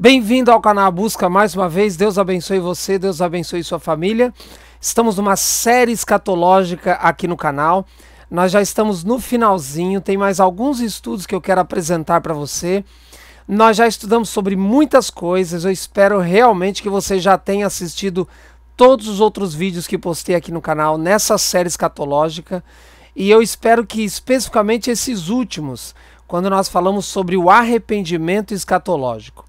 Bem-vindo ao canal Busca mais uma vez. Deus abençoe você, Deus abençoe sua família. Estamos numa série escatológica aqui no canal. Nós já estamos no finalzinho, tem mais alguns estudos que eu quero apresentar para você. Nós já estudamos sobre muitas coisas, eu espero realmente que você já tenha assistido todos os outros vídeos que postei aqui no canal nessa série escatológica. E eu espero que especificamente esses últimos, quando nós falamos sobre o arrependimento escatológico.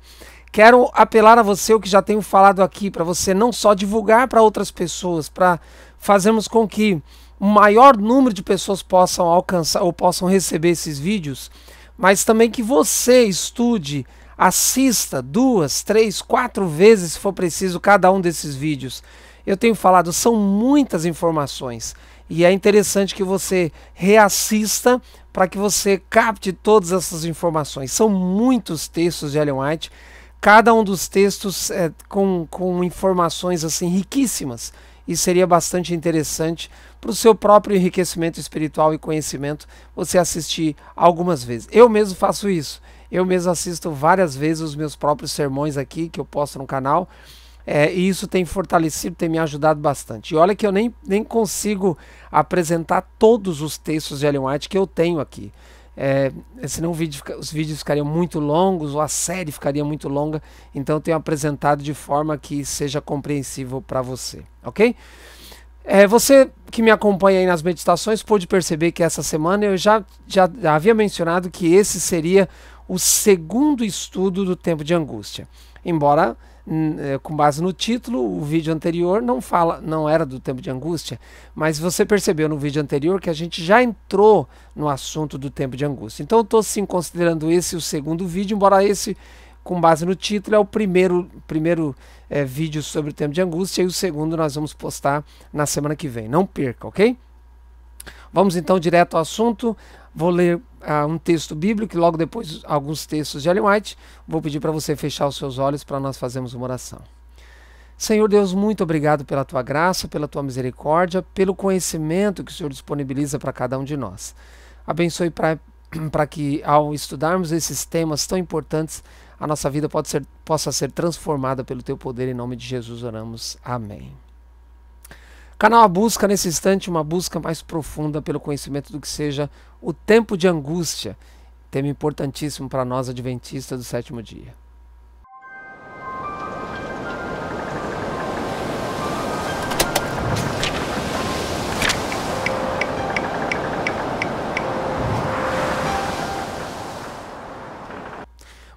Quero apelar a você, o que já tenho falado aqui, para você não só divulgar para outras pessoas, para fazermos com que o maior número de pessoas possam alcançar ou possam receber esses vídeos, mas também que você estude, assista 2, 3, 4 vezes, se for preciso, cada um desses vídeos. Eu tenho falado, são muitas informações e é interessante que você reassista para que você capte todas essas informações. São muitos textos de Ellen White. Cada um dos textos com informações assim riquíssimas, e seria bastante interessante para o seu próprio enriquecimento espiritual e conhecimento você assistir algumas vezes. Eu mesmo faço isso, eu mesmo assisto várias vezes os meus próprios sermões aqui que eu posto no canal, e isso tem fortalecido, tem me ajudado bastante. E olha que eu nem consigo apresentar todos os textos de Ellen White que eu tenho aqui. Senão os vídeos ficariam muito longos ou a série ficaria muito longa, então eu tenho apresentado de forma que seja compreensível para você, ok? Você que me acompanha aí nas meditações pôde perceber que essa semana eu já havia mencionado que esse seria o segundo estudo do tempo de angústia, embora com base no título, o vídeo anterior não era do tempo de angústia, mas você percebeu no vídeo anterior que a gente já entrou no assunto do tempo de angústia. Então eu estou sim considerando esse o segundo vídeo, embora esse, com base no título, é o primeiro vídeo sobre o tempo de angústia, e o segundo nós vamos postar na semana que vem. Não perca, ok? Vamos então direto ao assunto. Vou ler um texto bíblico e logo depois alguns textos de Ellen White. Vou pedir para você fechar os seus olhos para nós fazermos uma oração. Senhor Deus, muito obrigado pela tua graça, pela tua misericórdia, pelo conhecimento que o Senhor disponibiliza para cada um de nós. Abençoe para que ao estudarmos esses temas tão importantes, a nossa vida possa ser transformada pelo teu poder. Em nome de Jesus oramos. Amém. Canal A Busca, nesse instante, uma busca mais profunda pelo conhecimento do que seja o tempo de angústia, tema importantíssimo para nós adventistas do sétimo dia.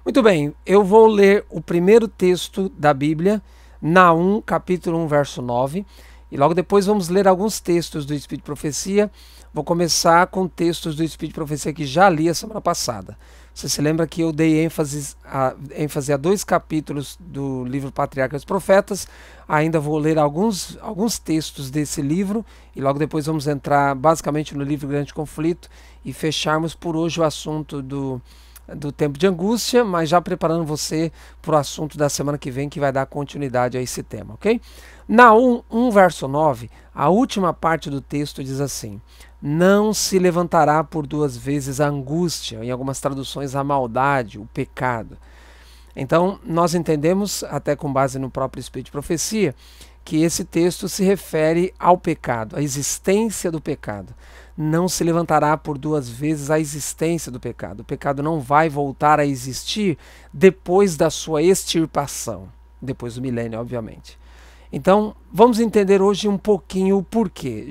Muito bem, eu vou ler o primeiro texto da Bíblia, Naum, capítulo 1, verso 9. E logo depois vamos ler alguns textos do Espírito de Profecia. Vou começar com textos do Espírito de Profecia que já li a semana passada. Você se lembra que eu dei ênfase a 2 capítulos do livro Patriarcas e Profetas. Ainda vou ler alguns textos desse livro e logo depois vamos entrar basicamente no livro Grande Conflito e fecharmos por hoje o assunto do tempo de angústia, mas já preparando você para o assunto da semana que vem, que vai dar continuidade a esse tema, ok? Naum 1, verso 9, a última parte do texto diz assim: não se levantará por 2 vezes a angústia, em algumas traduções a maldade, o pecado. Então nós entendemos, até com base no próprio Espírito de Profecia, que esse texto se refere ao pecado, à existência do pecado. Não se levantará por 2 vezes a existência do pecado. O pecado não vai voltar a existir depois da sua extirpação, depois do milênio, obviamente. Então, vamos entender hoje um pouquinho o porquê.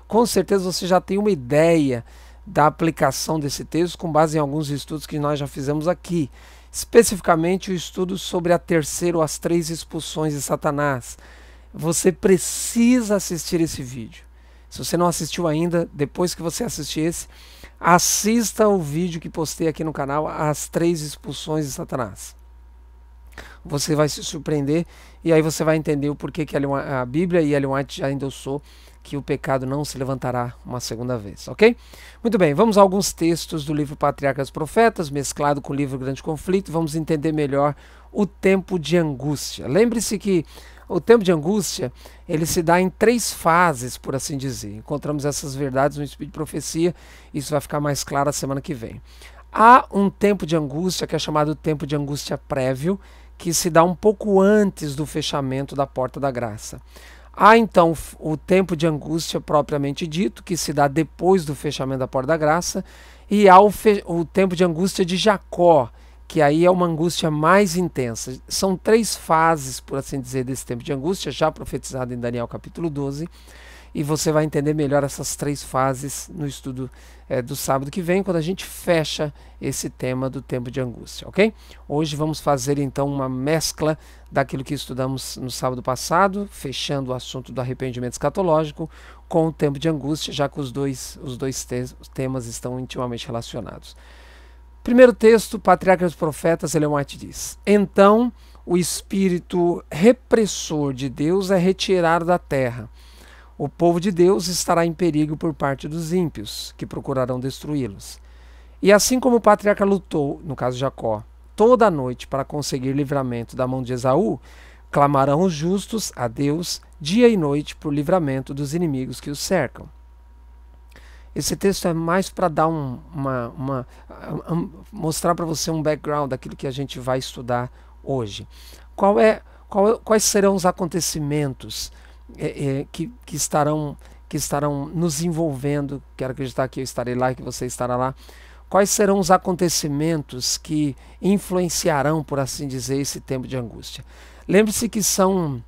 Com certeza você já tem uma ideia da aplicação desse texto com base em alguns estudos que nós já fizemos aqui. Especificamente o estudo sobre a terceira ou as 3 expulsões de Satanás. Você precisa assistir esse vídeo. Se você não assistiu ainda, depois que você assistir esse, assista o vídeo que postei aqui no canal, as 3 expulsões de Satanás. Você vai se surpreender e aí você vai entender o porquê que a Bíblia e Ellen White já endossou que o pecado não se levantará uma segunda vez, ok? Muito bem, vamos a alguns textos do livro Patriarcas e Profetas, mesclado com o livro Grande Conflito, vamos entender melhor o tempo de angústia. Lembre-se que o tempo de angústia, ele se dá em 3 fases, por assim dizer. Encontramos essas verdades no Espírito de Profecia, isso vai ficar mais claro a semana que vem. Há um tempo de angústia que é chamado tempo de angústia prévio, que se dá um pouco antes do fechamento da porta da graça. Há então o tempo de angústia propriamente dito, que se dá depois do fechamento da porta da graça, e há o tempo de angústia de Jacó, que aí é uma angústia mais intensa. São 3 fases, por assim dizer, desse tempo de angústia, já profetizado em Daniel capítulo 12, e você vai entender melhor essas 3 fases no estudo do sábado que vem, quando a gente fecha esse tema do tempo de angústia, ok? Hoje vamos fazer então uma mescla daquilo que estudamos no sábado passado, fechando o assunto do arrependimento escatológico com o tempo de angústia, já que os dois temas estão intimamente relacionados. Primeiro texto, Patriarca dos Profetas, Ellen White diz: então o espírito repressor de Deus é retirado da terra. O povo de Deus estará em perigo por parte dos ímpios, que procurarão destruí-los. E assim como o patriarca lutou, no caso Jacó, toda a noite para conseguir livramento da mão de Esaú, clamarão os justos a Deus dia e noite por livramento dos inimigos que os cercam. Esse texto é mais para dar mostrar para você um background daquilo que a gente vai estudar hoje. Quais serão os acontecimentos que estarão nos envolvendo? Quero acreditar que eu estarei lá e que você estará lá. Quais serão os acontecimentos que influenciarão, por assim dizer, esse tempo de angústia? Lembre-se que são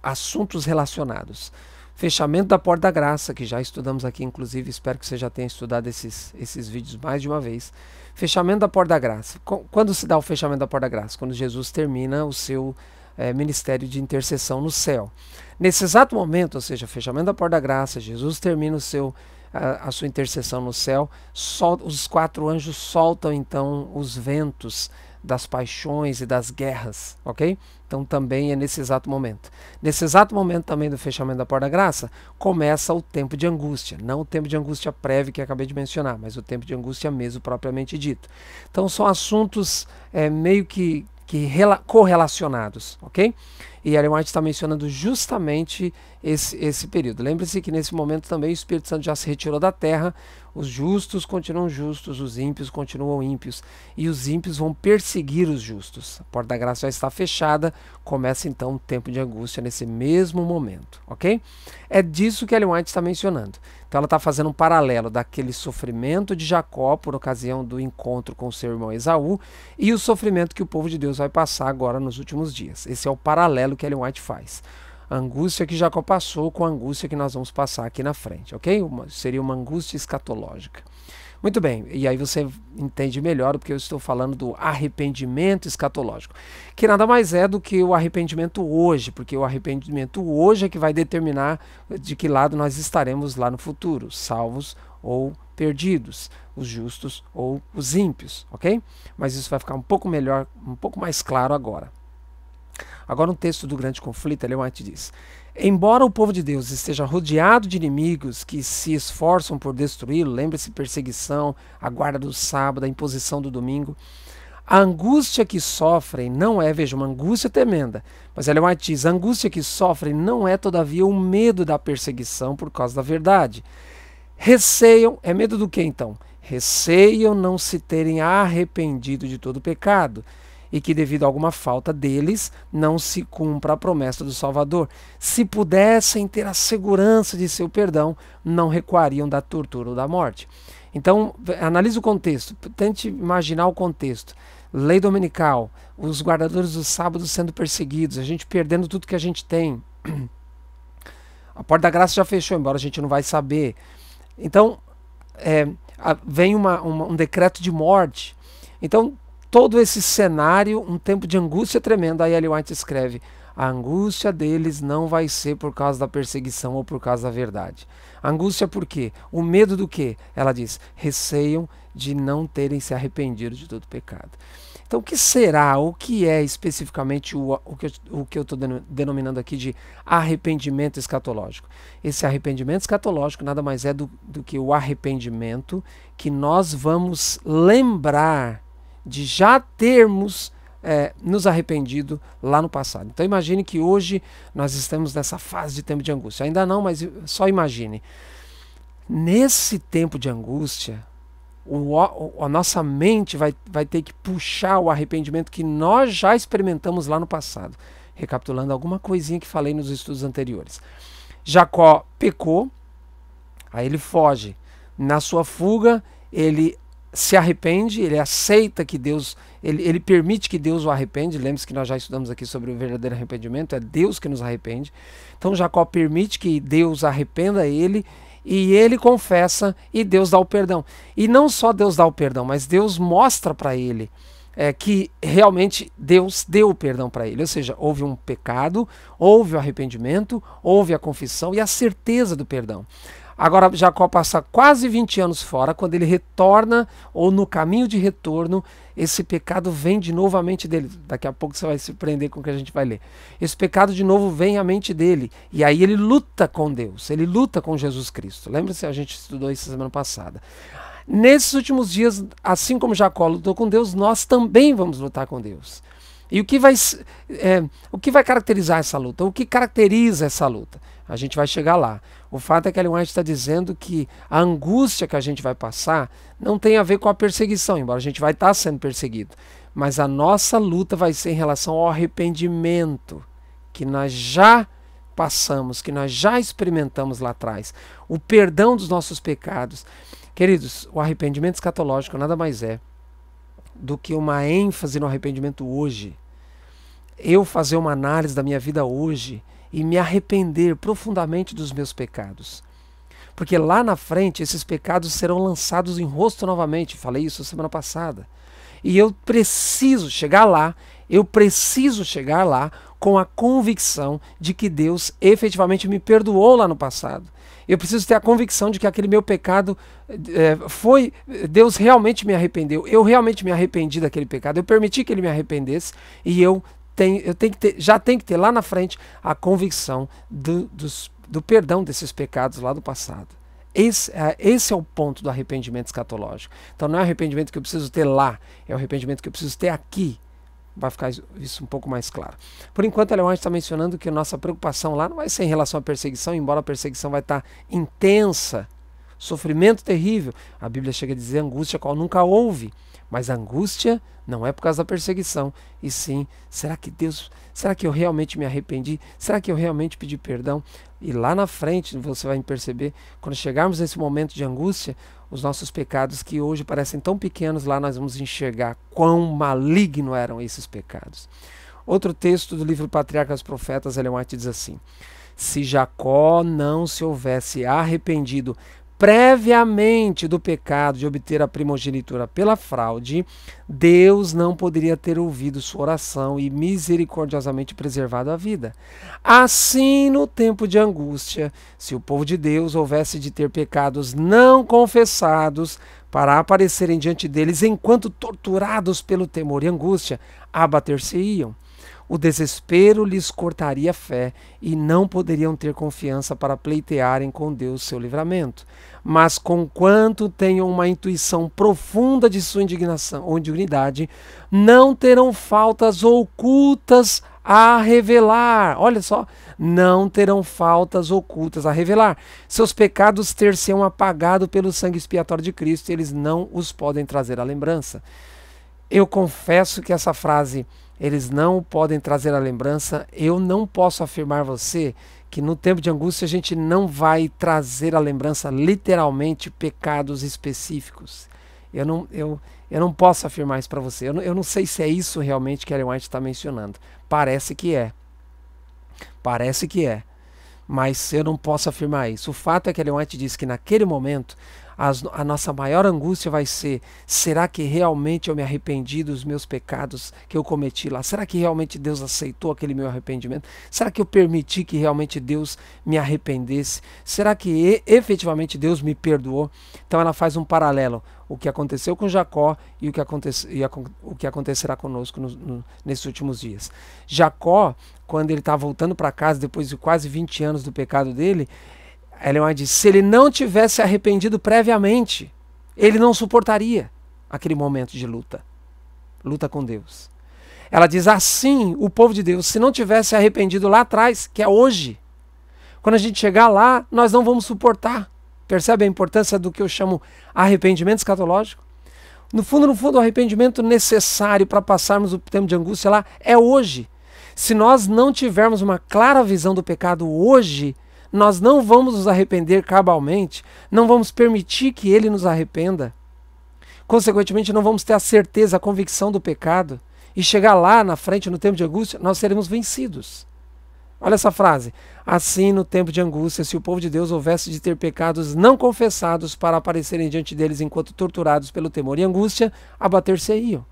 assuntos relacionados. Fechamento da porta da graça, que já estudamos aqui, inclusive, espero que você já tenha estudado esses vídeos mais de uma vez. Fechamento da porta da graça. Quando se dá o fechamento da porta da graça? Quando Jesus termina o seu ministério de intercessão no céu. Nesse exato momento, ou seja, fechamento da porta da graça, Jesus termina a sua intercessão no céu, os 4 anjos soltam então os ventos das paixões e das guerras, ok? Então também é nesse exato momento. Nesse exato momento também do fechamento da porta da graça, começa o tempo de angústia. Não o tempo de angústia prévio que acabei de mencionar, mas o tempo de angústia mesmo propriamente dito. Então são assuntos meio que correlacionados, ok? E Ellen White está mencionando justamente esse período. Lembre-se que nesse momento também o Espírito Santo já se retirou da terra, os justos continuam justos, os ímpios continuam ímpios, e os ímpios vão perseguir os justos. A porta da graça já está fechada, começa então o tempo de angústia nesse mesmo momento, ok? É disso que Ellen White está mencionando. Então ela está fazendo um paralelo daquele sofrimento de Jacó por ocasião do encontro com seu irmão Esaú e o sofrimento que o povo de Deus vai passar agora nos últimos dias. Esse é o paralelo que Ellen White faz. A angústia que Jacó passou com a angústia que nós vamos passar aqui na frente, ok? Seria uma angústia escatológica. Muito bem, e aí você entende melhor porque eu estou falando do arrependimento escatológico, que nada mais é do que o arrependimento hoje, porque o arrependimento hoje é que vai determinar de que lado nós estaremos lá no futuro, salvos ou perdidos, os justos ou os ímpios, ok? Mas isso vai ficar um pouco melhor, um pouco mais claro agora. Agora um texto do grande conflito, Ellen White diz: embora o povo de Deus esteja rodeado de inimigos que se esforçam por destruí-lo, lembre-se, perseguição, a guarda do sábado, a imposição do domingo, a angústia que sofrem não é, veja, uma angústia tremenda, mas Ellen White diz: a angústia que sofrem não é, todavia, o medo da perseguição por causa da verdade. Receiam, é medo do que então? Receiam não se terem arrependido de todo o pecado, e que devido a alguma falta deles não se cumpra a promessa do Salvador. Se pudessem ter a segurança de seu perdão, não recuariam da tortura ou da morte. Então, analise o contexto, tente imaginar o contexto. Lei dominical, os guardadores do sábado sendo perseguidos, a gente perdendo tudo que a gente tem. A porta da graça já fechou, embora a gente não vai saber. Então, vem um decreto de morte. Então, todo esse cenário, um tempo de angústia tremenda. Aí Ellen White escreve: a angústia deles não vai ser por causa da perseguição ou por causa da verdade. A angústia por quê? O medo do quê? Ela diz: receiam de não terem se arrependido de todo pecado. Então o que será, o que é especificamente o que eu estou denominando aqui de arrependimento escatológico? Esse arrependimento escatológico nada mais é do que o arrependimento que nós vamos lembrar de já termos nos arrependido lá no passado. Então imagine que hoje nós estamos nessa fase de tempo de angústia. Ainda não, mas só imagine. Nesse tempo de angústia, A nossa mente vai ter que puxar o arrependimento que nós já experimentamos lá no passado. Recapitulando alguma coisinha que falei nos estudos anteriores. Jacó pecou, aí ele foge. Na sua fuga, ele se arrepende, ele aceita que Deus, ele permite que Deus o arrepende. Lembre-se que nós já estudamos aqui sobre o verdadeiro arrependimento, é Deus que nos arrepende. Então Jacó permite que Deus arrependa ele, e ele confessa e Deus dá o perdão. E não só Deus dá o perdão, mas Deus mostra para ele que realmente Deus deu o perdão para ele. Ou seja, houve um pecado, houve o arrependimento, houve a confissão e a certeza do perdão. Agora Jacó passa quase 20 anos fora. Quando ele retorna, ou no caminho de retorno, esse pecado vem de novo à mente dele. Daqui a pouco você vai se prender com o que a gente vai ler. Esse pecado de novo vem à mente dele. E aí ele luta com Deus, ele luta com Jesus Cristo. Lembra-se, a gente estudou isso semana passada. Nesses últimos dias, assim como Jacó lutou com Deus, nós também vamos lutar com Deus. E o que vai caracterizar essa luta? O que caracteriza essa luta? A gente vai chegar lá. O fato é que Ellen White está dizendo que a angústia que a gente vai passar não tem a ver com a perseguição, embora a gente vai estar sendo perseguido. Mas a nossa luta vai ser em relação ao arrependimento que nós já passamos, que nós já experimentamos lá atrás. O perdão dos nossos pecados. Queridos, o arrependimento escatológico nada mais é do que uma ênfase no arrependimento hoje. Eu fazer uma análise da minha vida hoje e me arrepender profundamente dos meus pecados. Porque lá na frente esses pecados serão lançados em rosto novamente. Falei isso semana passada. E eu preciso chegar lá, com a convicção de que Deus efetivamente me perdoou lá no passado. Eu preciso ter a convicção de que aquele meu pecado Deus realmente me arrependeu. Eu realmente me arrependi daquele pecado. Eu permiti que ele me arrependesse e já tenho que ter lá na frente a convicção do perdão desses pecados lá do passado. Esse é o ponto do arrependimento escatológico. Então não é o arrependimento que eu preciso ter lá, é o arrependimento que eu preciso ter aqui. Vai ficar isso um pouco mais claro. Por enquanto, Ellen White está mencionando que a nossa preocupação lá não vai ser em relação à perseguição, embora a perseguição vai estar intensa, sofrimento terrível. A Bíblia chega a dizer angústia qual nunca houve. Mas a angústia não é por causa da perseguição, e sim, será que eu realmente me arrependi? Será que eu realmente pedi perdão? E lá na frente você vai perceber, quando chegarmos nesse momento de angústia, os nossos pecados que hoje parecem tão pequenos, lá nós vamos enxergar quão maligno eram esses pecados. Outro texto do livro Patriarcas e Profetas, Ellen White diz assim: se Jacó não se houvesse arrependido previamente do pecado de obter a primogenitura pela fraude, Deus não poderia ter ouvido sua oração e misericordiosamente preservado a vida. Assim, no tempo de angústia, se o povo de Deus houvesse de ter pecados não confessados para aparecerem diante deles enquanto torturados pelo temor e angústia, abater-se-iam. O desespero lhes cortaria a fé e não poderiam ter confiança para pleitearem com Deus seu livramento. Mas conquanto tenham uma intuição profunda de sua indignação ou indignidade, não terão faltas ocultas a revelar. Olha só, não terão faltas ocultas a revelar. Seus pecados ter-se-ão apagado pelo sangue expiatório de Cristo e eles não os podem trazer à lembrança. Eu confesso que essa frase, eles não podem trazer à lembrança, eu não posso afirmar a você que no tempo de angústia a gente não vai trazer à lembrança literalmente pecados específicos. Eu não posso afirmar isso para você. Eu não sei se é isso realmente que Ellen White está mencionando. Parece que é. Parece que é. Mas eu não posso afirmar isso. O fato é que Ellen White diz que naquele momento a nossa maior angústia vai ser: será que realmente eu me arrependi dos meus pecados que eu cometi lá? Será que realmente Deus aceitou aquele meu arrependimento? Será que eu permiti que realmente Deus me arrependesse? Será que efetivamente Deus me perdoou? Então ela faz um paralelo: o que aconteceu com Jacó e o que acontecerá conosco nesses últimos dias. Jacó, quando ele está voltando para casa depois de quase 20 anos do pecado dele, Ellen White diz: se ele não tivesse arrependido previamente, ele não suportaria aquele momento de luta com Deus. Ela diz assim: o povo de Deus, se não tivesse arrependido lá atrás, que é hoje, quando a gente chegar lá, nós não vamos suportar Percebe a importância do que eu chamo arrependimento escatológico? No fundo, o arrependimento necessário para passarmos o tempo de angústia lá é hoje. Se nós não tivermos uma clara visão do pecado hoje, nós não vamos nos arrepender cabalmente, não vamos permitir que ele nos arrependa. Consequentemente, não vamos ter a certeza, a convicção do pecado. E chegar lá na frente, no tempo de angústia, nós seremos vencidos. Olha essa frase. Assim, no tempo de angústia, se o povo de Deus houvesse de ter pecados não confessados para aparecerem diante deles enquanto torturados pelo temor e angústia, abater-se-iam.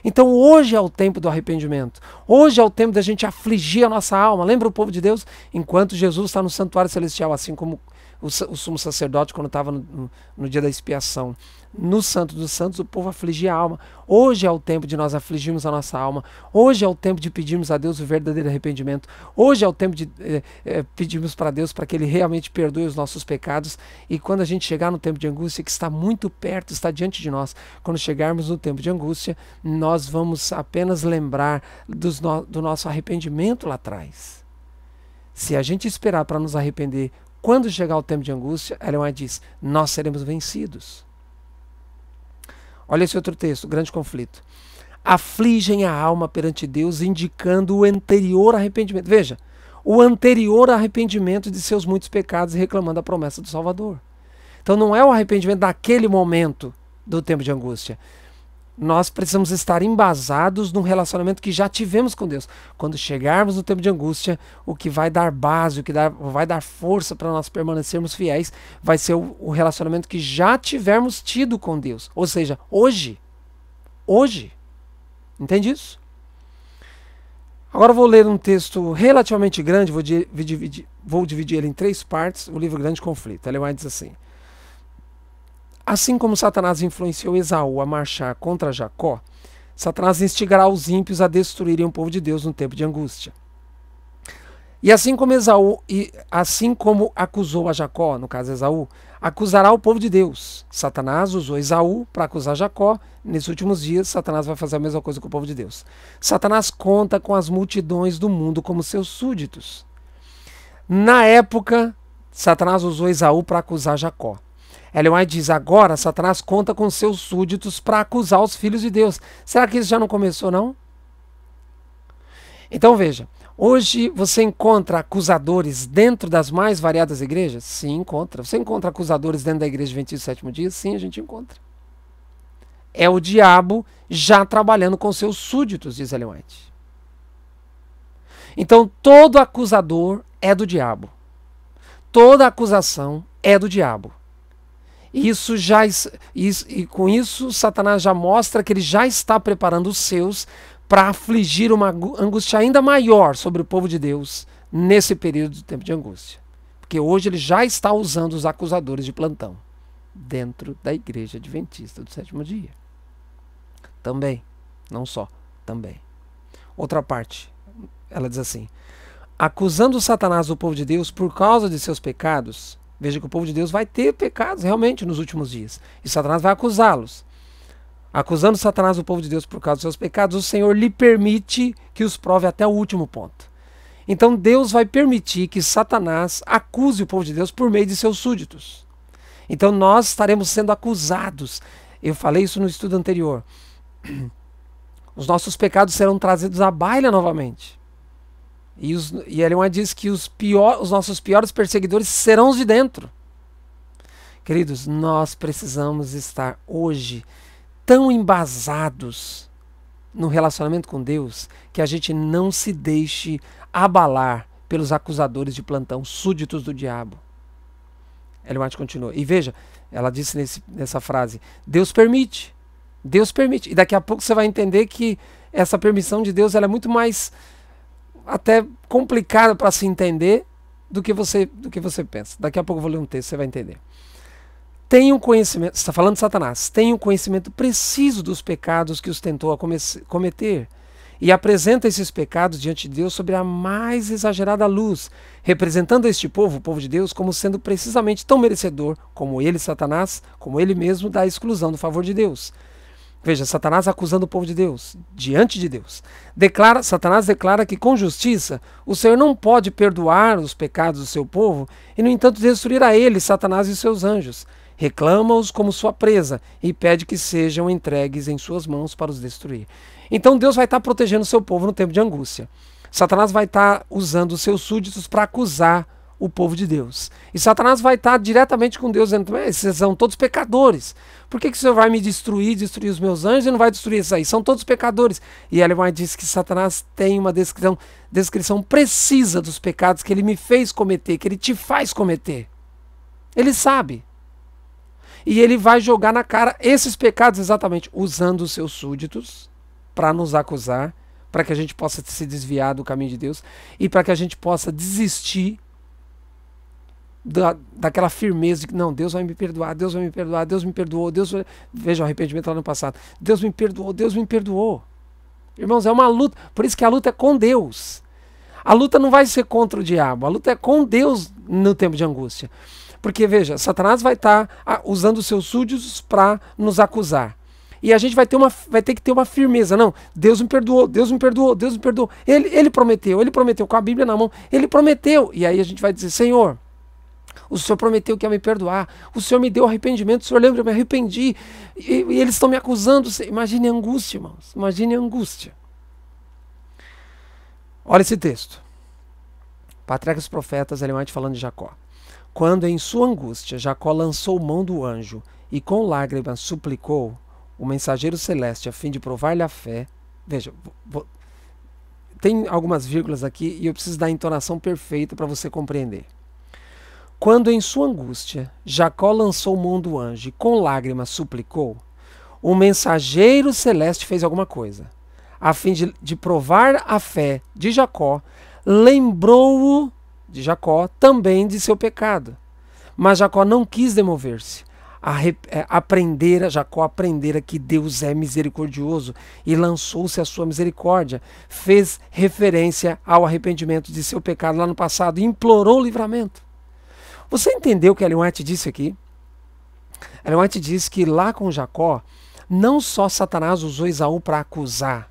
Então hoje é o tempo do arrependimento. Hoje é o tempo da gente afligir a nossa alma. Lembra o povo de Deus? Enquanto Jesus está no santuário celestial, assim como o sumo sacerdote quando estava no dia da expiação. No Santo dos Santos, o povo afligia a alma. Hoje é o tempo de nós afligirmos a nossa alma. Hoje é o tempo de pedirmos a Deus o verdadeiro arrependimento. Hoje é o tempo de pedirmos para Deus para que Ele realmente perdoe os nossos pecados. E quando a gente chegar no tempo de angústia, que está muito perto, está diante de nós, quando chegarmos no tempo de angústia, nós vamos apenas lembrar do nosso arrependimento lá atrás. Se a gente esperar para nos arrepender quando chegar o tempo de angústia, Ellen White diz, nós seremos vencidos. Olha esse outro texto, grande conflito. Afligem a alma perante Deus, indicando o anterior arrependimento. Veja, o anterior arrependimento de seus muitos pecados e reclamando a promessa do Salvador. Então não é o arrependimento daquele momento do tempo de angústia. Nós precisamos estar embasados num relacionamento que já tivemos com Deus. Quando chegarmos no tempo de angústia, o que vai dar base, o que vai dar força para nós permanecermos fiéis, vai ser o relacionamento que já tivermos tido com Deus. Ou seja, hoje. Hoje. Entende isso? Agora eu vou ler um texto relativamente grande, vou dividir ele em 3 partes, o livro Grande Conflito. Ellen White diz assim. Assim como Satanás influenciou Esaú a marchar contra Jacó, Satanás instigará os ímpios a destruírem o povo de Deus no tempo de angústia. E assim como acusou a Jacó, no caso Esaú, acusará o povo de Deus. Satanás usou Esaú para acusar Jacó. Nesses últimos dias, Satanás vai fazer a mesma coisa com o povo de Deus. Satanás conta com as multidões do mundo como seus súditos. Na época, Satanás usou Esaú para acusar Jacó. Ellen White diz, agora Satanás conta com seus súditos para acusar os filhos de Deus. Será que isso já não começou, não? Então veja, hoje você encontra acusadores dentro das mais variadas igrejas? Sim, encontra. Você encontra acusadores dentro da igreja Adventista do Sétimo Dia? Sim, a gente encontra. É o diabo já trabalhando com seus súditos, diz Ellen White. Então todo acusador é do diabo. Toda acusação é do diabo. E com isso, Satanás já mostra que ele já está preparando os seus para afligir uma angústia ainda maior sobre o povo de Deus nesse período de tempo de angústia. Porque hoje ele já está usando os acusadores de plantão dentro da igreja adventista do sétimo dia. Também, não só, também. Outra parte, ela diz assim, acusando Satanás o povo de Deus por causa de seus pecados. Veja que o povo de Deus vai ter pecados realmente nos últimos dias. E Satanás vai acusá-los. Acusando Satanás o povo de Deus por causa dos seus pecados, o Senhor lhe permite que os prove até o último ponto. Então Deus vai permitir que Satanás acuse o povo de Deus por meio de seus súditos. Então nós estaremos sendo acusados. Eu falei isso no estudo anterior. Os nossos pecados serão trazidos à baila novamente. E Ellen White diz que os nossos piores perseguidores serão os de dentro. Queridos, nós precisamos estar hoje tão embasados no relacionamento com Deus que a gente não se deixe abalar pelos acusadores de plantão, súditos do diabo. Ellen White continua. E veja, ela disse nessa frase, Deus permite. Deus permite. E daqui a pouco você vai entender que essa permissão de Deus ela é muito mais até complicado para se entender do que você pensa. Daqui a pouco eu vou ler um texto, você vai entender. Tenha um conhecimento, está falando de Satanás, tenha um conhecimento preciso dos pecados que os tentou a cometer e apresenta esses pecados diante de Deus sob a mais exagerada luz, representando este povo, o povo de Deus, como sendo precisamente tão merecedor como ele, Satanás, como ele mesmo, da exclusão do favor de Deus. Veja, Satanás acusando o povo de Deus, diante de Deus. Satanás declara que com justiça o Senhor não pode perdoar os pecados do seu povo e, no entanto, destruir a ele, Satanás e seus anjos. Reclama-os como sua presa e pede que sejam entregues em suas mãos para os destruir. Então Deus vai estar protegendo o seu povo no tempo de angústia. Satanás vai estar usando os seus súditos para acusar o povo de Deus. E Satanás vai estar diretamente com Deus, dizendo: esses são todos pecadores. Por que o Senhor vai me destruir os meus anjos e não vai destruir esses aí? São todos pecadores. E Ellen White diz que Satanás tem uma descrição precisa dos pecados que ele me fez cometer, que ele te faz cometer. Ele sabe. E ele vai jogar na cara esses pecados exatamente usando os seus súditos para nos acusar, para que a gente possa se desviar do caminho de Deus e para que a gente possa desistir daquela firmeza de que não, Deus vai me perdoar, Deus vai me perdoar, Deus me perdoou, veja o arrependimento lá no passado, Deus me perdoou, Deus me perdoou. Irmãos, é uma luta, por isso que a luta é com Deus. A luta não vai ser contra o diabo, a luta é com Deus no tempo de angústia. Porque veja, Satanás vai estar usando os seus súditos para nos acusar. E a gente vai ter que ter uma firmeza. Não, Deus me perdoou, Deus me perdoou, Deus me perdoou. Ele prometeu com a Bíblia na mão, ele prometeu. E aí a gente vai dizer: Senhor, o Senhor prometeu que ia me perdoar. O Senhor me deu arrependimento. O Senhor lembra, eu me arrependi. E eles estão me acusando. Imagine a angústia, irmãos. Imagine a angústia. Olha esse texto. Patriarca dos Profetas, Ellen White falando de Jacó. Quando em sua angústia Jacó lançou mão do anjo e com lágrimas suplicou o mensageiro celeste a fim de provar-lhe a fé. Veja, tem algumas vírgulas aqui e eu preciso dar a entonação perfeita para você compreender. Quando em sua angústia Jacó lançou mão do anjo e com lágrimas suplicou, o mensageiro celeste fez alguma coisa. A fim de provar a fé de Jacó, lembrou-o de Jacó também de seu pecado. Mas Jacó não quis demover-se. Jacó aprendera que Deus é misericordioso e lançou-se à sua misericórdia. Fez referência ao arrependimento de seu pecado lá no passado e implorou o livramento. Você entendeu o que Ellen White disse aqui? Ellen White diz que lá com Jacó, não só Satanás usou Esaú para acusar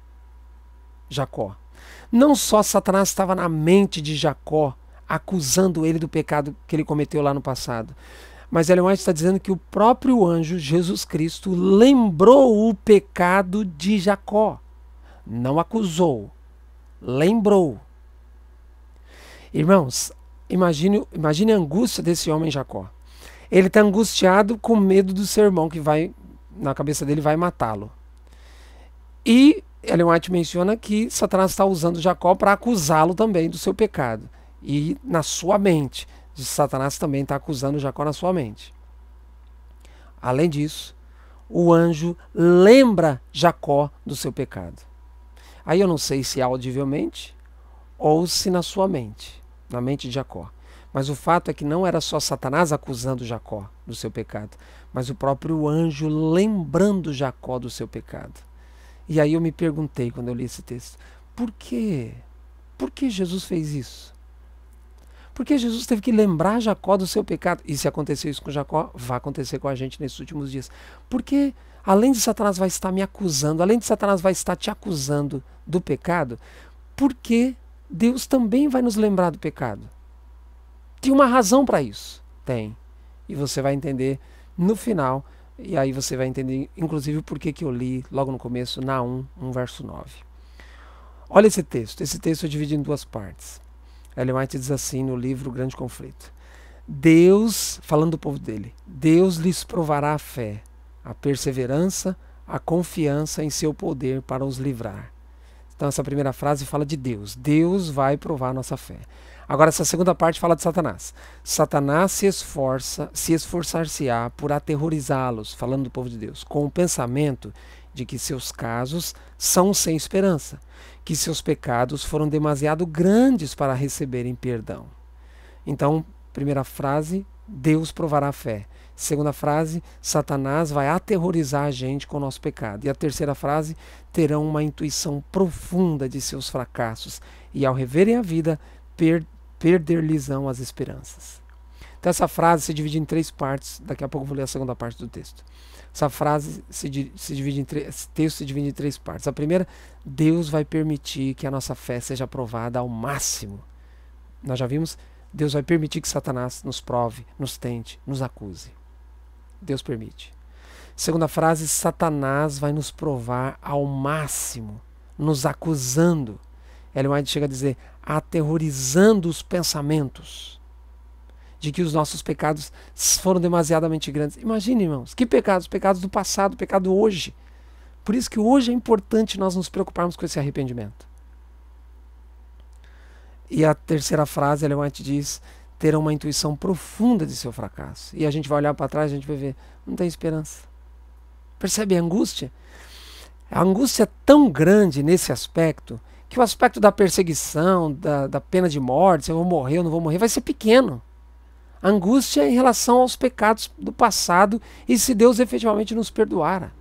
Jacó. Não só Satanás estava na mente de Jacó, acusando ele do pecado que ele cometeu lá no passado. Mas Ellen White está dizendo que o próprio anjo, Jesus Cristo, lembrou o pecado de Jacó. Não acusou, lembrou. Irmãos, imagine a angústia desse homem Jacó. Ele está angustiado com medo do seu irmão que vai, na cabeça dele, vai matá-lo. E Ellen White menciona que Satanás está usando Jacó para acusá-lo também do seu pecado. E na sua mente, Satanás também está acusando Jacó na sua mente. Além disso, o anjo lembra Jacó do seu pecado. Aí eu não sei se audivelmente ou se na sua mente, na mente de Jacó. Mas o fato é que não era só Satanás acusando Jacó do seu pecado, mas o próprio anjo lembrando Jacó do seu pecado. E aí eu me perguntei quando eu li esse texto, por quê? Por que Jesus fez isso? Por que Jesus teve que lembrar Jacó do seu pecado? E se aconteceu isso com Jacó, vai acontecer com a gente nesses últimos dias. Porque além de Satanás vai estar me acusando, além de Satanás vai estar te acusando do pecado, porque Deus também vai nos lembrar do pecado. Tem uma razão para isso? Tem. E você vai entender no final. E aí você vai entender, inclusive, o porquê que eu li logo no começo, Naum 1, verso 9. Olha esse texto. Esse texto é dividido em duas partes. Ellen White diz assim no livro O Grande Conflito. Deus, falando do povo dele, Deus lhes provará a fé, a perseverança, a confiança em seu poder para os livrar. Então essa primeira frase fala de Deus. Deus vai provar a nossa fé. Agora essa segunda parte fala de Satanás. Satanás se esforçar-se-á por aterrorizá-los, falando do povo de Deus, com o pensamento de que seus casos são sem esperança, que seus pecados foram demasiado grandes para receberem perdão. Então, primeira frase, Deus provará a fé. Segunda frase, Satanás vai aterrorizar a gente com o nosso pecado. E a terceira frase, terão uma intuição profunda de seus fracassos e ao reverem a vida, perder-lhes-ão as esperanças. Então essa frase se divide em três partes, daqui a pouco eu vou ler a segunda parte do texto. Essa frase esse texto se divide em 3 partes. A primeira, Deus vai permitir que a nossa fé seja provada ao máximo. Nós já vimos, Deus vai permitir que Satanás nos prove, nos tente, nos acuse. Deus permite. Segunda frase, Satanás vai nos provar ao máximo, nos acusando. Ellen White chega a dizer, aterrorizando os pensamentos de que os nossos pecados foram demasiadamente grandes. Imagine, irmãos, que pecados? Pecados do passado, pecado hoje. Por isso que hoje é importante nós nos preocuparmos com esse arrependimento. E a terceira frase, Ellen White diz, ter uma intuição profunda de seu fracasso. E a gente vai olhar para trás e a gente vai ver, não tem esperança. Percebe a angústia? A angústia é tão grande nesse aspecto, que o aspecto da perseguição, da pena de morte, se eu vou morrer ou não vou morrer, vai ser pequeno. A angústia é em relação aos pecados do passado e se Deus efetivamente nos perdoara.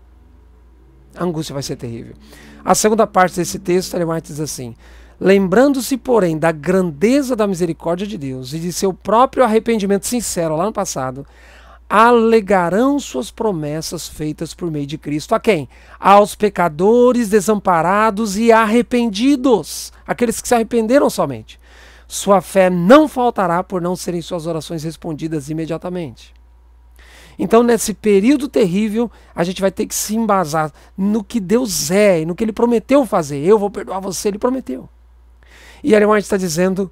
A angústia vai ser terrível. A segunda parte desse texto, Ellen White diz assim, lembrando-se, porém, da grandeza da misericórdia de Deus e de seu próprio arrependimento sincero lá no passado, alegarão suas promessas feitas por meio de Cristo. A quem? Aos pecadores desamparados e arrependidos, aqueles que se arrependeram somente. Sua fé não faltará por não serem suas orações respondidas imediatamente. Então, nesse período terrível, a gente vai ter que se embasar no que Deus é e no que Ele prometeu fazer. Eu vou perdoar você, Ele prometeu. E Ellen White está dizendo,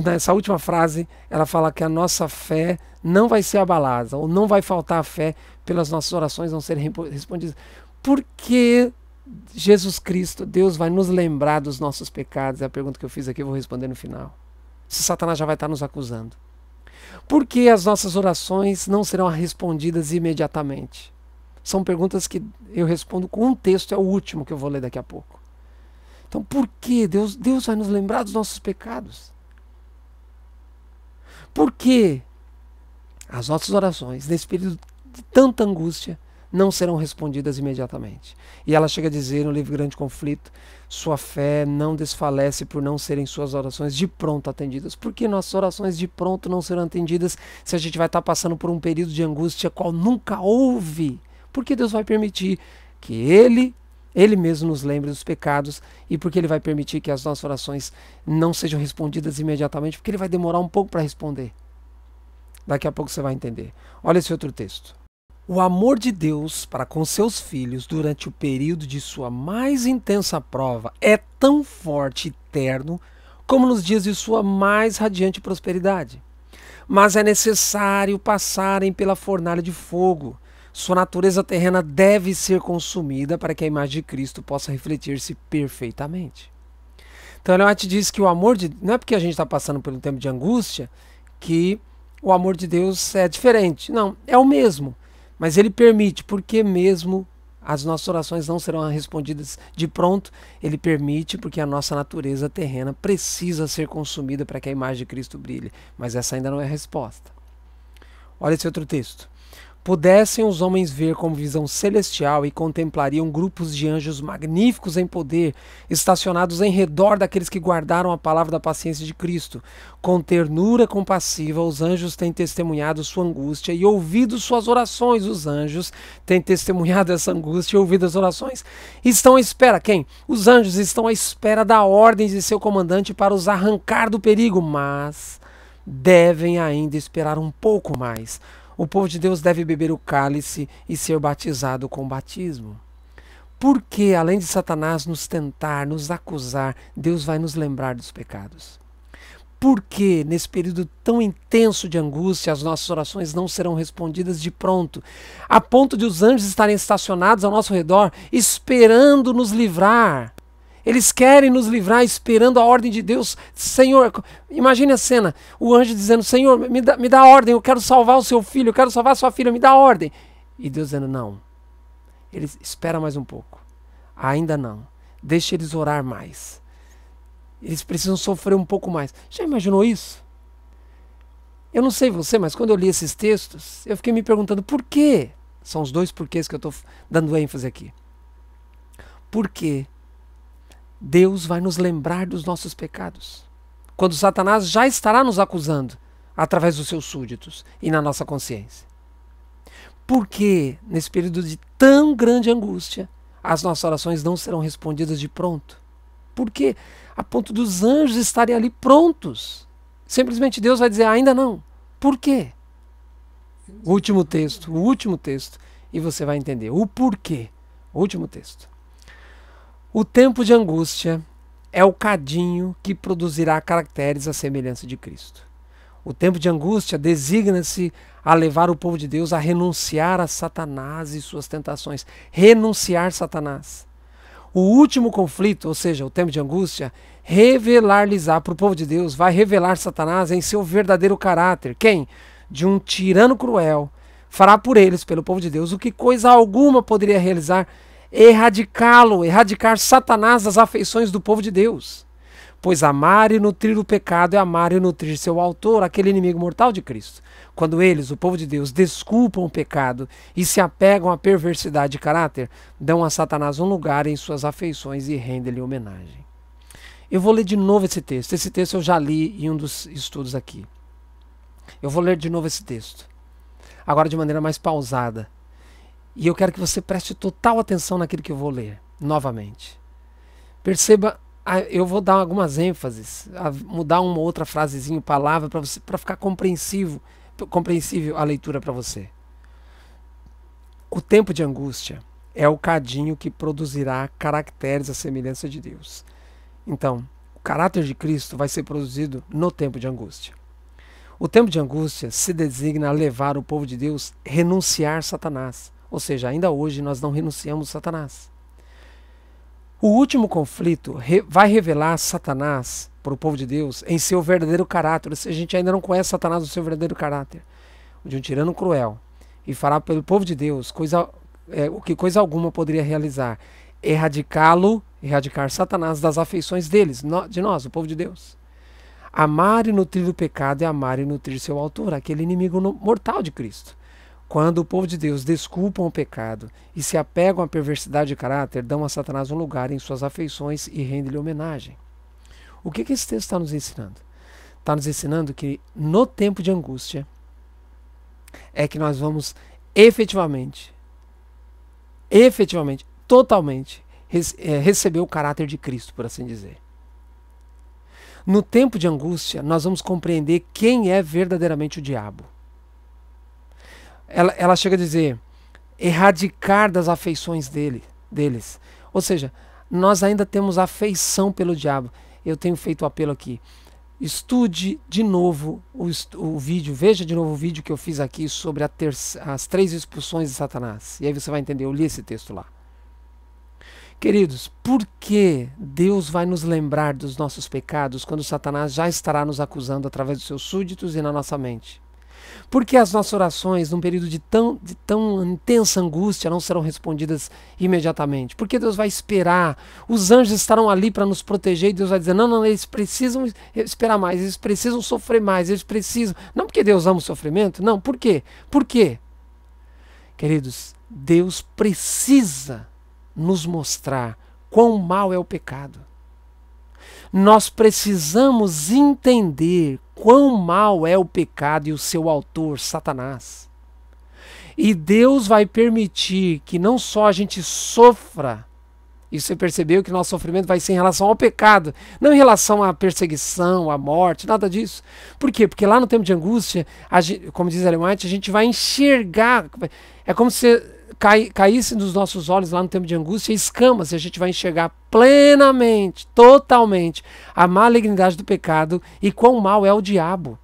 nessa última frase, ela fala que a nossa fé não vai ser abalada, ou não vai faltar a fé pelas nossas orações não serem respondidas. Porque Jesus Cristo, Deus vai nos lembrar dos nossos pecados. É a pergunta que eu fiz aqui, eu vou responder no final. Se Satanás já vai estar nos acusando. Por que as nossas orações não serão respondidas imediatamente? São perguntas que eu respondo com um texto, é o último que eu vou ler daqui a pouco. Então, por que Deus vai nos lembrar dos nossos pecados? Por que as nossas orações, nesse período de tanta angústia, não serão respondidas imediatamente? E ela chega a dizer no livro Grande Conflito, sua fé não desfalece por não serem suas orações de pronto atendidas. Por que nossas orações de pronto não serão atendidas se a gente vai estar passando por um período de angústia qual nunca houve? Porque Deus vai permitir que Ele mesmo nos lembre dos pecados e porque Ele vai permitir que as nossas orações não sejam respondidas imediatamente, porque Ele vai demorar um pouco para responder. Daqui a pouco você vai entender. Olha esse outro texto. O amor de Deus para com seus filhos durante o período de sua mais intensa prova é tão forte e terno como nos dias de sua mais radiante prosperidade. Mas é necessário passarem pela fornalha de fogo. Sua natureza terrena deve ser consumida para que a imagem de Cristo possa refletir-se perfeitamente. Então Ellen White diz que o amor de não é porque a gente está passando por um tempo de angústia que o amor de Deus é diferente. Não, é o mesmo. Mas Ele permite, porque mesmo as nossas orações não serão respondidas de pronto, Ele permite porque a nossa natureza terrena precisa ser consumida para que a imagem de Cristo brilhe. Mas essa ainda não é a resposta. Olha esse outro texto. Pudessem os homens ver com visão celestial e contemplariam grupos de anjos magníficos em poder, estacionados em redor daqueles que guardaram a palavra da paciência de Cristo. Com ternura compassiva, os anjos têm testemunhado sua angústia e ouvido suas orações. Os anjos têm testemunhado essa angústia e ouvido as orações. Estão à espera, quem? Os anjos estão à espera da ordem de seu comandante para os arrancar do perigo, mas devem ainda esperar um pouco mais. O povo de Deus deve beber o cálice e ser batizado com o batismo. Porque, além de Satanás nos tentar, nos acusar, Deus vai nos lembrar dos pecados. Porque, nesse período tão intenso de angústia, as nossas orações não serão respondidas de pronto, a ponto de os anjos estarem estacionados ao nosso redor, esperando nos livrar. Eles querem nos livrar esperando a ordem de Deus. Senhor, imagine a cena, o anjo dizendo, Senhor, me dá a ordem, eu quero salvar o seu filho, eu quero salvar a sua filha, me dá a ordem. E Deus dizendo, não. Ele espera mais um pouco. Ainda não. Deixa eles orar mais. Eles precisam sofrer um pouco mais. Já imaginou isso? Eu não sei você, mas quando eu li esses textos, eu fiquei me perguntando por quê? São os 2 porquês que eu estou dando ênfase aqui. Por quê? Deus vai nos lembrar dos nossos pecados. Quando Satanás já estará nos acusando através dos seus súditos e na nossa consciência. Por que, nesse período de tão grande angústia, as nossas orações não serão respondidas de pronto? Por quê? A ponto dos anjos estarem ali prontos. Simplesmente Deus vai dizer, ainda não. Por quê? O último texto, e você vai entender o porquê. O último texto. O tempo de angústia é o cadinho que produzirá caracteres à semelhança de Cristo. O tempo de angústia designa-se a levar o povo de Deus a renunciar a Satanás e suas tentações. Renunciar Satanás. O último conflito, ou seja, o tempo de angústia, revelar-lhes-á para o povo de Deus, vai revelar Satanás em seu verdadeiro caráter. Quem? De um tirano cruel. Fará por eles, pelo povo de Deus, o que coisa alguma poderia realizar, erradicar Satanás das afeições do povo de Deus. Pois amar e nutrir o pecado é amar e nutrir seu autor, aquele inimigo mortal de Cristo. Quando eles, o povo de Deus, desculpam o pecado e se apegam à perversidade de caráter, dão a Satanás um lugar em suas afeições e rendem-lhe homenagem. Eu vou ler de novo esse texto. Esse texto eu já li em um dos estudos aqui. Eu vou ler de novo esse texto. Agora de maneira mais pausada. E eu quero que você preste total atenção naquilo que eu vou ler, novamente. Perceba, eu vou dar algumas ênfases, mudar uma outra frasezinha, palavra, para ficar compreensível a leitura para você. O tempo de angústia é o cadinho que produzirá caracteres à semelhança de Deus. Então, o caráter de Cristo vai ser produzido no tempo de angústia. O tempo de angústia se designa a levar o povo de Deus a renunciar Satanás. Ou seja, ainda hoje nós não renunciamos Satanás. O último conflito vai revelar Satanás para o povo de Deus em seu verdadeiro caráter. Ou seja, a gente ainda não conhece Satanás no seu verdadeiro caráter. De um tirano cruel. E fará pelo povo de Deus o que coisa alguma poderia realizar. Erradicar Satanás das afeições deles, de nós, o povo de Deus. Amar e nutrir o pecado é amar e nutrir seu autor, aquele inimigo mortal de Cristo. Quando o povo de Deus desculpam o pecado e se apegam à perversidade de caráter, dão a Satanás um lugar em suas afeições e rendem-lhe homenagem. O que esse texto está nos ensinando? Está nos ensinando que no tempo de angústia é que nós vamos efetivamente, totalmente receber o caráter de Cristo, por assim dizer. No tempo de angústia, nós vamos compreender quem é verdadeiramente o diabo. Ela chega a dizer, erradicar das afeições deles. Ou seja, nós ainda temos afeição pelo diabo. Eu tenho feito o apelo aqui. Estude de novo o vídeo, veja de novo o vídeo que eu fiz aqui sobre as 3 expulsões de Satanás. E aí você vai entender, eu li esse texto lá. Queridos, por que Deus vai nos lembrar dos nossos pecados quando Satanás já estará nos acusando através dos seus súditos e na nossa mente? Por que as nossas orações, num período de tão intensa angústia, não serão respondidas imediatamente? Por que Deus vai esperar? Os anjos estarão ali para nos proteger e Deus vai dizer, não, eles precisam esperar mais, eles precisam sofrer mais, eles precisam... Não porque Deus ama o sofrimento, não, por quê? Por quê? Queridos, Deus precisa nos mostrar quão mal é o pecado. Nós precisamos entender quão mal é o pecado e o seu autor, Satanás. E Deus vai permitir que não só a gente sofra, e você percebeu que nosso sofrimento vai ser em relação ao pecado, não em relação à perseguição, à morte, nada disso. Por quê? Porque lá no tempo de angústia, como diz Ellen White, a gente vai enxergar, é como se caísse nos nossos olhos lá no tempo de angústia escamas, e a gente vai enxergar plenamente, totalmente, a malignidade do pecado e quão mal é o diabo.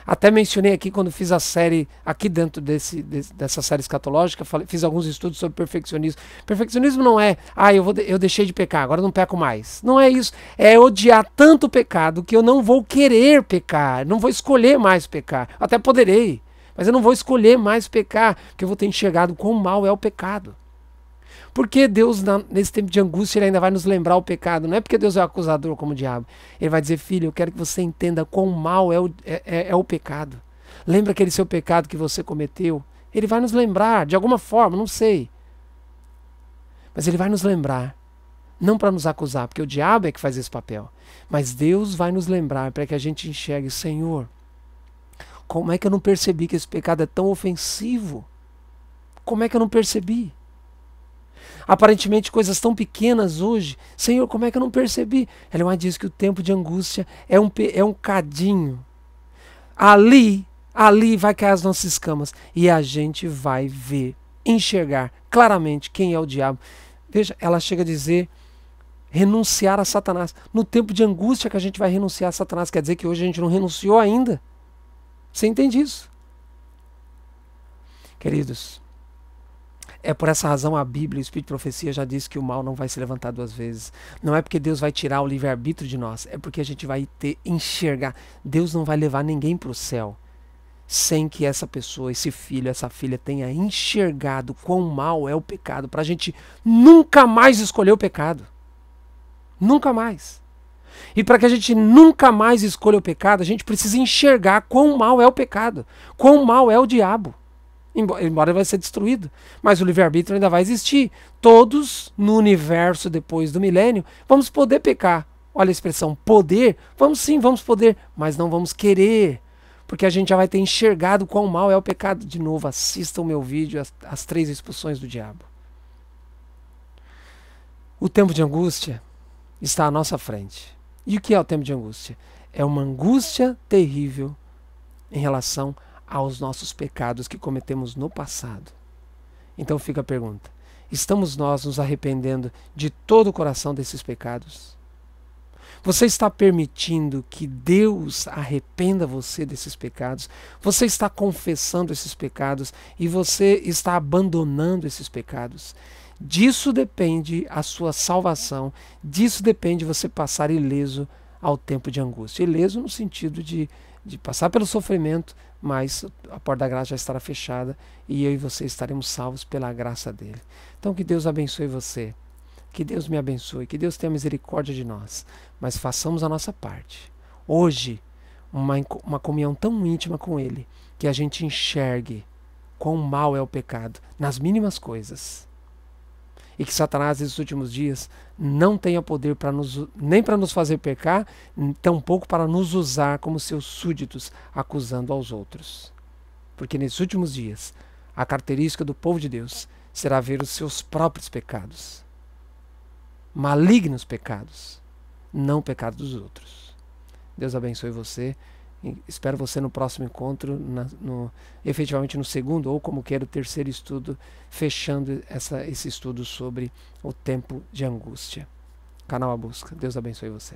Até mencionei aqui quando fiz a série, aqui dentro dessa série escatológica, fiz alguns estudos sobre perfeccionismo. Perfeccionismo não é, eu deixei de pecar, agora não peco mais. Não é isso, é odiar tanto o pecado que eu não vou querer pecar, não vou escolher mais pecar. Até poderei, mas eu não vou escolher mais pecar, porque eu vou ter enxergado quão mal é o pecado. Porque Deus, nesse tempo de angústia, Ele ainda vai nos lembrar o pecado. Não é porque Deus é o acusador como o diabo. Ele vai dizer, filho, eu quero que você entenda quão mal é o pecado. Lembra aquele seu pecado que você cometeu? Ele vai nos lembrar, de alguma forma, não sei. Mas Ele vai nos lembrar. Não para nos acusar, porque o diabo é que faz esse papel. Mas Deus vai nos lembrar para que a gente enxergue, Senhor, como é que eu não percebi que esse pecado é tão ofensivo? como é que eu não percebi? Aparentemente coisas tão pequenas hoje. Senhor, como é que eu não percebi? Ellen White diz que o tempo de angústia é um cadinho. Ali vai cair as nossas escamas. E a gente vai ver, enxergar claramente quem é o diabo. Veja, ela chega a dizer renunciar a Satanás. No tempo de angústia que a gente vai renunciar a Satanás. Quer dizer que hoje a gente não renunciou ainda. Você entende isso? Queridos, é por essa razão a Bíblia, o Espírito de Profecia já diz que o mal não vai se levantar duas vezes. Não é porque Deus vai tirar o livre-arbítrio de nós, é porque a gente vai enxergar. Deus não vai levar ninguém para o céu sem que essa pessoa, esse filho, essa filha tenha enxergado quão mal é o pecado, para a gente nunca mais escolher o pecado. Nunca mais. E para que a gente nunca mais escolha o pecado, a gente precisa enxergar quão mal é o pecado, quão mal é o diabo. Embora ele vai ser destruído, mas o livre-arbítrio ainda vai existir. Todos no universo depois do milênio vamos poder pecar. Olha a expressão poder. Vamos sim, vamos poder, mas não vamos querer, porque a gente já vai ter enxergado quão mal é o pecado. De novo, assista o meu vídeo, as 3 expulsões do diabo. O tempo de angústia está à nossa frente. E o que é o tempo de angústia? É uma angústia terrível em relação aos nossos pecados que cometemos no passado. Então fica a pergunta: estamos nós nos arrependendo de todo o coração desses pecados? Você está permitindo que Deus arrependa você desses pecados? Você está confessando esses pecados e você está abandonando esses pecados? Disso depende a sua salvação, disso depende você passar ileso ao tempo de angústia. Ileso no sentido de passar pelo sofrimento, mas a porta da graça já estará fechada e eu e você estaremos salvos pela graça dele. Então que Deus abençoe você, que Deus me abençoe, que Deus tenha misericórdia de nós, mas façamos a nossa parte. Hoje, uma comunhão tão íntima com ele, que a gente enxergue quão mal é o pecado, nas mínimas coisas. E que Satanás, nesses últimos dias, não tenha poder nem para nos fazer pecar, tampouco para nos usar como seus súditos, acusando aos outros. Porque nesses últimos dias, a característica do povo de Deus será ver os seus próprios pecados. Malignos pecados, não pecados dos outros. Deus abençoe você. Espero você no próximo encontro, efetivamente no segundo, ou como queira, o terceiro estudo, fechando esse estudo sobre o tempo de angústia. Canal A Busca. Deus abençoe você.